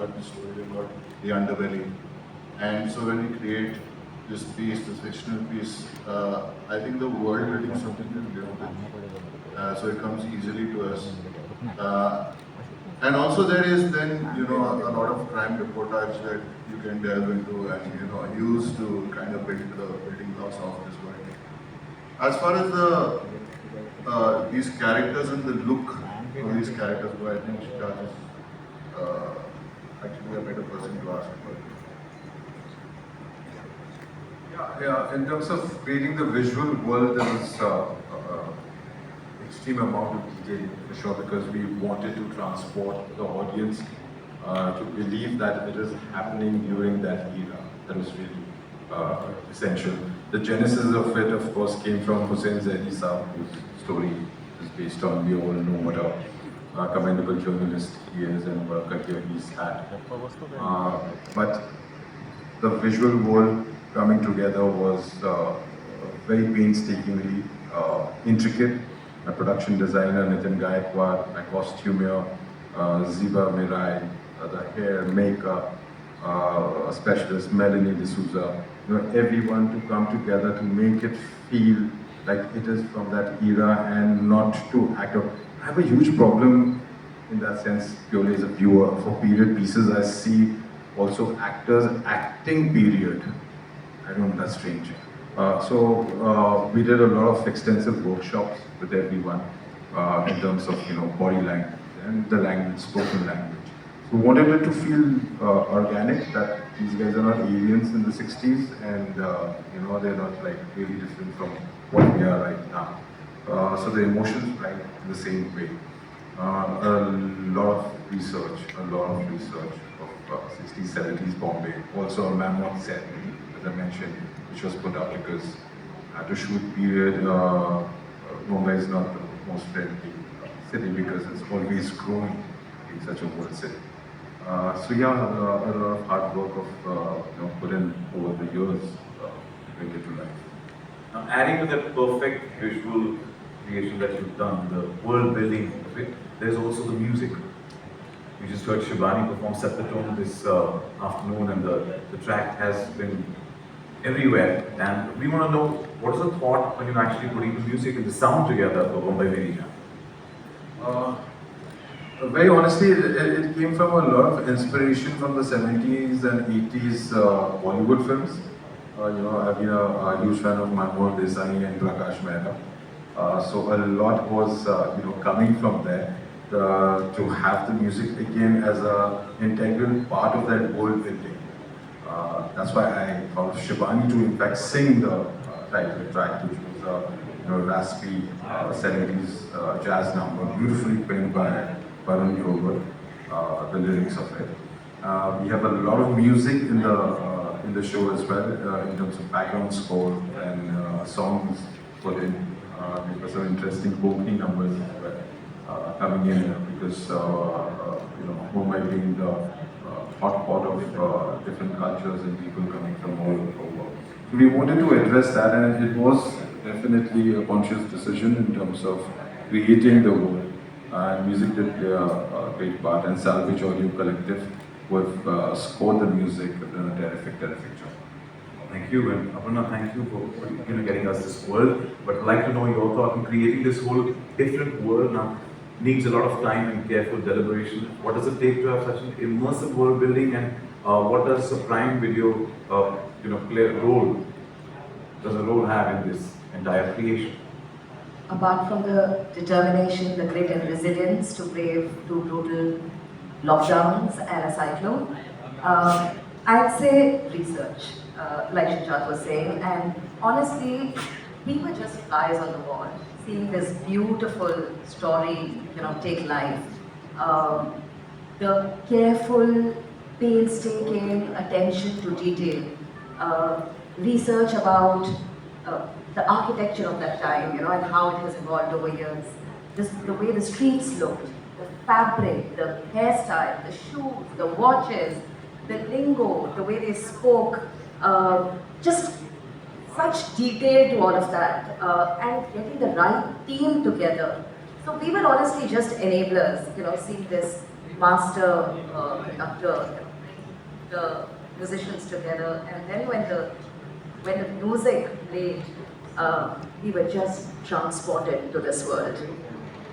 heard the story, they've heard the underbelly. And so when we create this piece, this fictional piece, I think the world building is something to live with. So it comes easily to us. And also there is then, a lot of crime reportage that you can delve into and, use to kind of build the building blocks of this world. As far as these characters and the look of these characters go, I think Shujaat is actually a better person to ask about. Yeah, in terms of creating the visual world, there was extreme amount of detail for sure, because we wanted to transport the audience to believe that it is happening during that era. That was really essential. The genesis of it, of course, came from Hussain Zaidi Saab, whose story is based on, we all know what a commendable journalist he is and what a career he's had. But the visual world coming together was very painstakingly intricate. My production designer Nitin Gaikwad, my costumier Ziba Mirai, the hair, makeup specialist Melanie D'Souza, everyone to come together to make it feel like it is from that era and not to act out. I have a huge problem in that sense, purely as a viewer. For period pieces, I see also actors acting period. I don't know, that's strange. So we did a lot of extensive workshops with everyone in terms of body language and the language, spoken language. We wanted it to feel organic, that these guys are not aliens in the 60s and they're not like really different from what we are right now. So the emotions right in the same way. A lot of research of 60s, 70s Bombay. Also a mammoth set, as I mentioned, which was put up because at a shoot period, Mumbai is not the most friendly city because it's always growing in such a world city. So yeah, a lot of hard work of put in over the years to bring it to life. Now, adding to that perfect visual creation that you've done, the world building of it, there's also the music. We just heard Shivani perform Set the Tone this afternoon, and the track has been everywhere. And we want to know, what is the thought when you're actually putting the music and the sound together for Bambai Meri Jaan? Very honestly, it came from a lot of inspiration from the 70s and 80s Bollywood films. I've been a huge fan of Manmohan Desai and Prakash Mehra. So a lot was coming from there. To have the music again as an integral part of that world building. That's why I thought of Shivani to in fact sing the title track, which was a raspy 70s jazz number, beautifully penned by Varun Grover, the lyrics of it. We have a lot of music in the show as well, in terms of background score and songs put in. There were some interesting Konkani numbers as well. Coming in because Mumbai being the hot pot of different cultures and people coming from all over. So we wanted to address that, and it was definitely a conscious decision in terms of creating the world. And music did play a great part, and Salvage Audio Collective, who have scored the music, have done a terrific job. Thank you, and Aparna, thank you for getting us this world. But I'd like to know your thought on creating this whole different world now. Needs a lot of time and careful deliberation. What does it take to have such an immersive world building, and what does a Prime Video play a role? Does a role have in this entire creation? Apart from the determination, the grit and resilience to brave two brutal lockdowns and a cyclone, I'd say research, like Shujaat was saying, and honestly, we were just flies on the wall, seeing this beautiful story, take life. The careful, painstaking attention to detail, research about the architecture of that time, and how it has evolved over years. The way the streets looked, the fabric, the hairstyle, the shoes, the watches, the lingo, the way they spoke, just such detail to all of that, and getting the right team together. So we were honestly just enablers, seeing this master conductor, the musicians together, and then when the music played, we were just transported to this world.